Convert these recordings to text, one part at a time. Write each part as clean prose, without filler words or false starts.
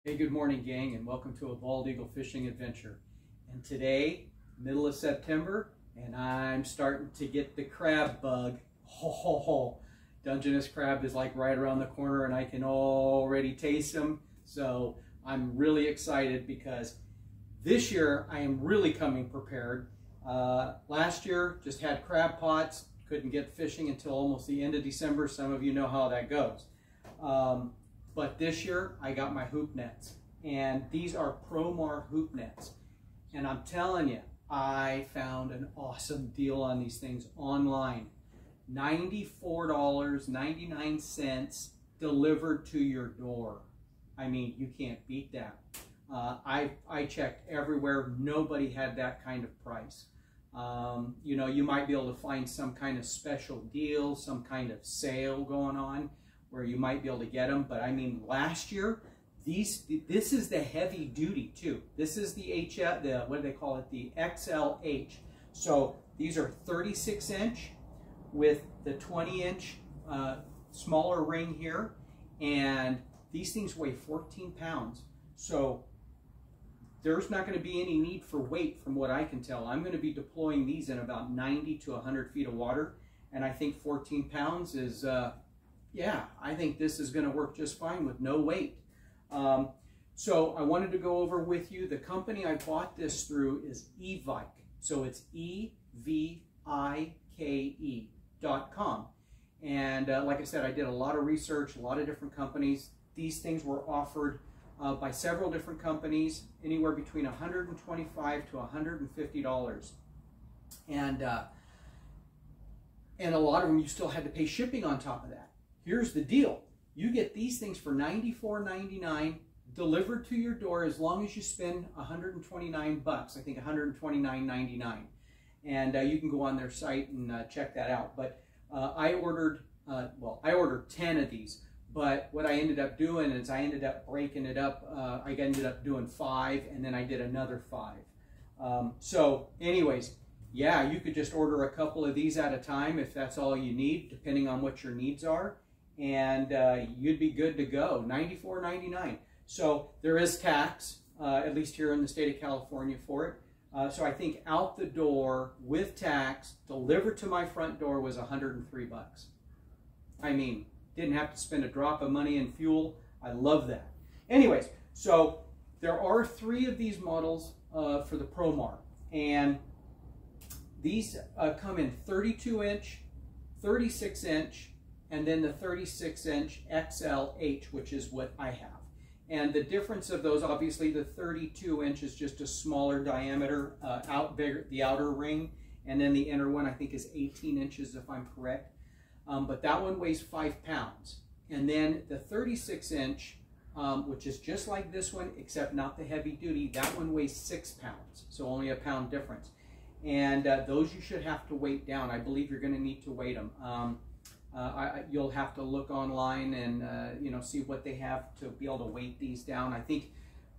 Hey, good morning, gang, and welcome to a Bald Eagle fishing adventure. And today, middle of September, and I'm starting to get the crab bug. Ho, ho, ho. Dungeness crab is like right around the corner, and I can already taste them. So I'm really excited because this year I am really coming prepared. Last year, just had crab pots, couldn't get fishing until almost the end of December. Some of you know how that goes. But this year, I got my hoop nets, and these are Promar hoop nets. And I'm telling you, I found an awesome deal on these things online. $94.99 delivered to your door. I mean, you can't beat that. I checked everywhere. Nobody had that kind of price. You know, you might be able to find some kind of special deal, some kind of sale going on, where you might be able to get them. But I mean, last year, this is the heavy duty too. This is the what do they call it? The XLH. So these are 36-inch with the 20-inch smaller ring here. And these things weigh 14 pounds. So there's not going to be any need for weight from what I can tell. I'm going to be deploying these in about 90 to 100 feet of water. And I think 14 pounds is, yeah, I think this is going to work just fine with no weight. So I wanted to go over with you. The company I bought this through is Evike. So it's EVIKE.com. And like I said, I did a lot of research, a lot of different companies. These things were offered by several different companies, anywhere between $125 to $150. And a lot of them you still had to pay shipping on top of that. Here's the deal. You get these things for $94.99 delivered to your door as long as you spend $129 bucks. I think $129.99. And you can go on their site and check that out. But I ordered 10 of these. But what I ended up doing is I ended up breaking it up. I ended up doing 5, and then I did another 5. So anyways, yeah, you could just order a couple of these at a time if that's all you need, depending on what your needs are. And you'd be good to go. $94.99. So there is tax, at least here in the state of California, for it. So I think out the door with tax, delivered to my front door, was 103 bucks. I mean, didn't have to spend a drop of money in fuel. I love that. Anyways, so there are 3 of these models for the Promar. And these come in 32-inch, 36-inch, and then the 36-inch XLH, which is what I have. And the difference of those, obviously the 32-inch is just a smaller diameter, the outer ring, and then the inner one I think is 18 inches if I'm correct. But that one weighs 5 pounds. And then the 36-inch, which is just like this one, except not the heavy duty, that one weighs 6 pounds, so only a pound difference. And those you should have to weight down. I believe you're going to need to weight them. You'll have to look online and you know, see what they have to be able to weight these down. I think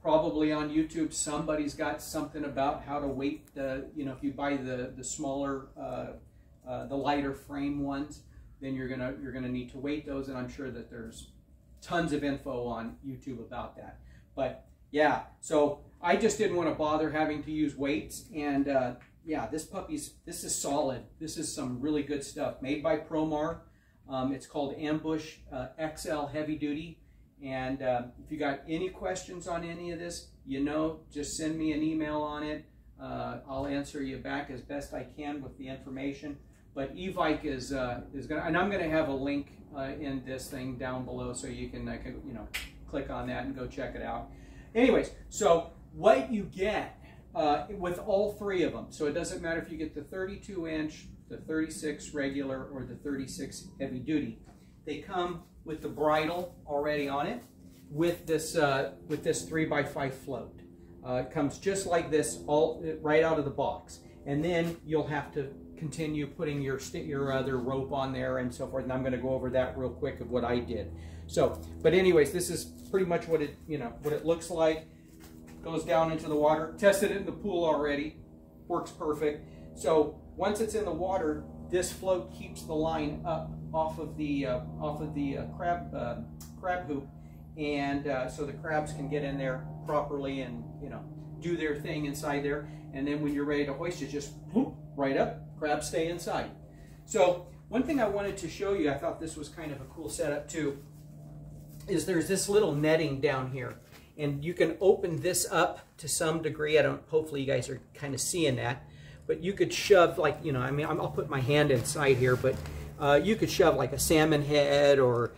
probably on YouTube somebody's got something about how to weight the, you know, if you buy the smaller, the lighter frame ones, then you're gonna need to weight those, and I'm sure that there's tons of info on YouTube about that. But yeah, so I just didn't want to bother having to use weights, and yeah, this is solid. This is some really good stuff made by Promar. It's called Ambush XL Heavy Duty. And if you got any questions on any of this, you know, just send me an email on it. I'll answer you back as best I can with the information. But Evike is gonna, and I'm gonna have a link in this thing down below, so you can you know, click on that and go check it out. Anyways, so what you get with all 3 of them, so it doesn't matter if you get the 32-inch, the 36 regular, or the 36 heavy duty. They come with the bridle already on it, with this 3x5 float. It comes just like this, all right out of the box, and then you'll have to continue putting your other rope on there and so forth. And I'm going to go over that real quick of what I did. So, but anyways, this is pretty much what it, you know, what it looks like. Goes down into the water. Tested it in the pool already. Works perfect. So once it's in the water, this float keeps the line up off of the crab hoop, and so the crabs can get in there properly and, you know, do their thing inside there. And then when you're ready to hoist it, just whoop, right up, crabs stay inside. So one thing I wanted to show you, I thought this was kind of a cool setup too, is there's this little netting down here. And you can open this up to some degree. Hopefully you guys are kind of seeing that. But you could shove, like, you know, I mean, I'll put my hand inside here, but you could shove like a salmon head or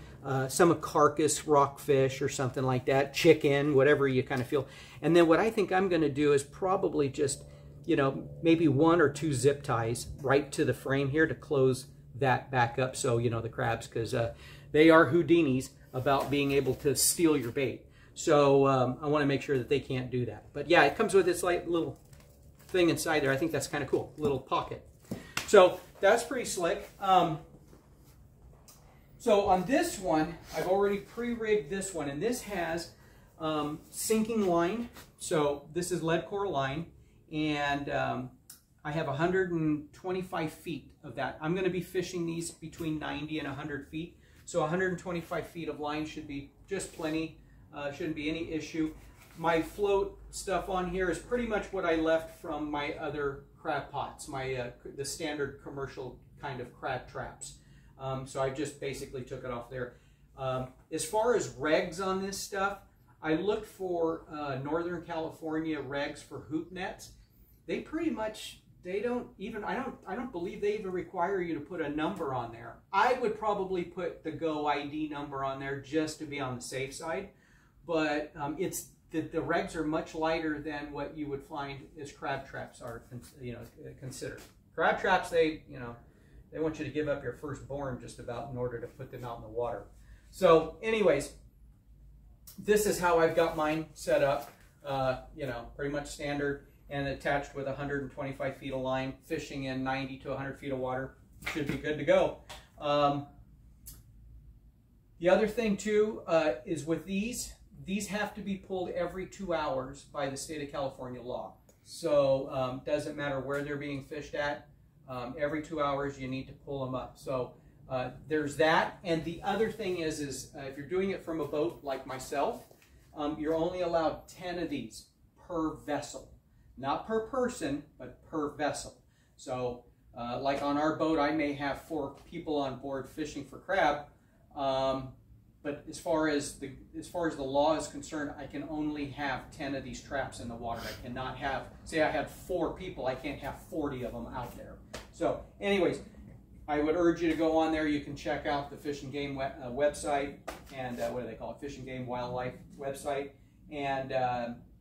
some carcass rockfish or something like that, chicken, whatever you kind of feel. And then what I think I'm going to do is probably just, you know, maybe 1 or 2 zip ties right to the frame here to close that back up. So, you know, the crabs, because they are Houdinis about being able to steal your bait. So I want to make sure that they can't do that. But yeah, it comes with this like little thing inside there. I think that's kind of cool, little pocket. So that's pretty slick. So on this one, I've already pre-rigged this one, and this has sinking line. So this is lead core line, and I have 125 feet of that. I'm going to be fishing these between 90 and 100 feet. So 125 feet of line should be just plenty. Shouldn't be any issue. My float stuff on here is pretty much what I left from my other crab pots, the standard commercial kind of crab traps. So I just basically took it off there. As far as regs on this stuff, I looked for Northern California regs for hoop nets. They pretty much, they don't even, I don't believe they even require you to put a number on there. I would probably put the Go ID number on there just to be on the safe side. But the regs are much lighter than what you would find as crab traps are, you know, considered. Crab traps, they want you to give up your firstborn just about in order to put them out in the water. So anyways, this is how I've got mine set up, you know, pretty much standard and attached with 125 feet of line, fishing in 90 to 100 feet of water. Should be good to go. The other thing too is with these have to be pulled every 2 hours by the state of California law. So doesn't matter where they're being fished at. Every 2 hours you need to pull them up. So there's that. And the other thing is if you're doing it from a boat like myself, you're only allowed 10 of these per vessel. Not per person, but per vessel. So like on our boat, I may have 4 people on board fishing for crab. But as far as the law is concerned, I can only have 10 of these traps in the water. I cannot have, say I had 4 people, I can't have 40 of them out there. So anyways, I would urge you to go on there. You can check out the Fish and Game website, and what do they call it? Fish and Game Wildlife website, and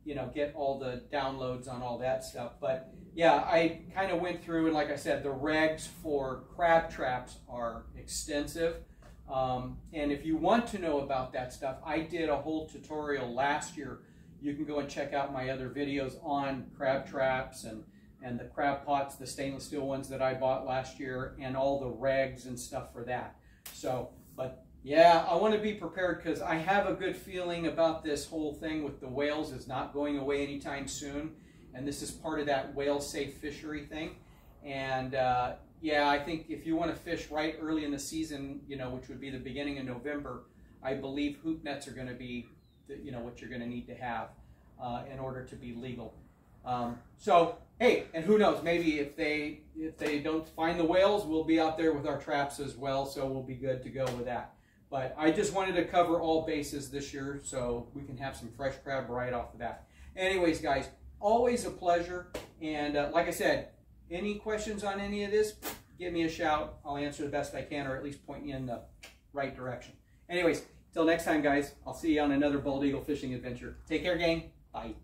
you know, get all the downloads on all that stuff. But yeah, I kind of went through, and like I said, the regs for crab traps are extensive. And if you want to know about that stuff, I did a whole tutorial last year. You can go and check out my other videos on crab traps and the crab pots, the stainless steel ones that I bought last year, and all the regs and stuff for that. So, but yeah, I want to be prepared because I have a good feeling about this whole thing with the whales is not going away anytime soon. And this is part of that whale safe fishery thing. And yeah, I think if you want to fish right early in the season, you know, which would be the beginning of November, I believe hoop nets are going to be, you know, what you're going to need to have in order to be legal. So, hey, and who knows, maybe if they don't find the whales, we'll be out there with our traps as well, so we'll be good to go with that. But I just wanted to cover all bases this year so we can have some fresh crab right off the bat. Anyways, guys, always a pleasure. And like I said, any questions on any of this, give me a shout. I'll answer the best I can, or at least point you in the right direction. Anyways, till next time, guys, I'll see you on another bald eagle fishing adventure. Take care, gang. Bye.